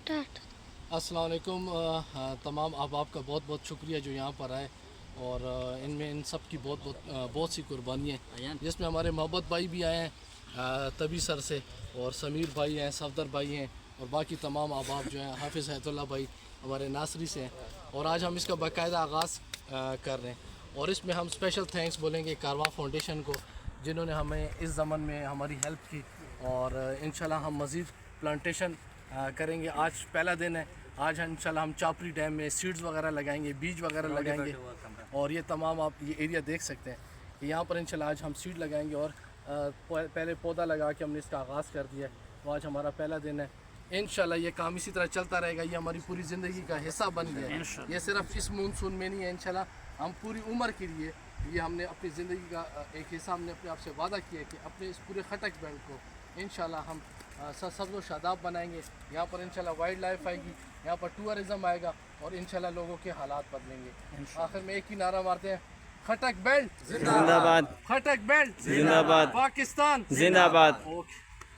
अस्सलाम वालेकुम। तमाम अहबाब का बहुत बहुत शुक्रिया जो यहाँ पर आए, और इनमें इन सब की बहुत सी कुर्बानियाँ हैं, जिसमें हमारे मोहब्बत भाई भी आए हैं तभी सर से, और समीर भाई हैं, सफदर भाई हैं, और बाकी तमाम अहबाब जो हैं, हाफिज़ हैतुल्लाह भाई हमारे नासरी से हैं। और आज हम इसका बाकायदा आगाज़ कर रहे हैं, और इसमें हम स्पेशल थैंक्स बोलेंगे कारवां फाउंडेशन को, जिन्होंने हमें इस ज़मन में हमारी हेल्प की, और इंशाल्लाह हम मज़ीद प्लांटेशन करेंगे। आज पहला दिन है, आज इंशाल्लाह हम चापरी डैम में सीड्स वगैरह लगाएंगे, बीज वगैरह लगाएंगे, और ये तमाम आप ये एरिया देख सकते हैं कि यहाँ पर इंशाल्लाह आज हम सीड लगाएंगे, और पहले पौधा लगा के हमने इसका आगाज़ कर दिया। तो आज हमारा पहला दिन है, इंशाल्लाह ये काम इसी तरह चलता रहेगा, ये हमारी पूरी ज़िंदगी का हिस्सा बन गया है। ये सिर्फ इस मानसून में नहीं है, इंशाल्लाह हम पूरी उम्र के लिए ये हमने अपनी ज़िंदगी का एक हिस्सा हमने अपने आप से वादा किया कि अपने इस पूरे खटक बेल्ट को इंशाल्लाह हम सब्ज़ व शादाब बनाएंगे। यहाँ पर इंशाल्लाह वाइल्ड लाइफ आएगी, यहाँ पर टूरिज़म आएगा, और इंशाल्लाह लोगों के हालात बदलेंगे। आखिर में एक ही नारा मारते हैं, खटक बेल्ट जिंदाबाद, खटक बेल्ट जिंदाबाद, पाकिस्तान जिंदाबाद। ओके।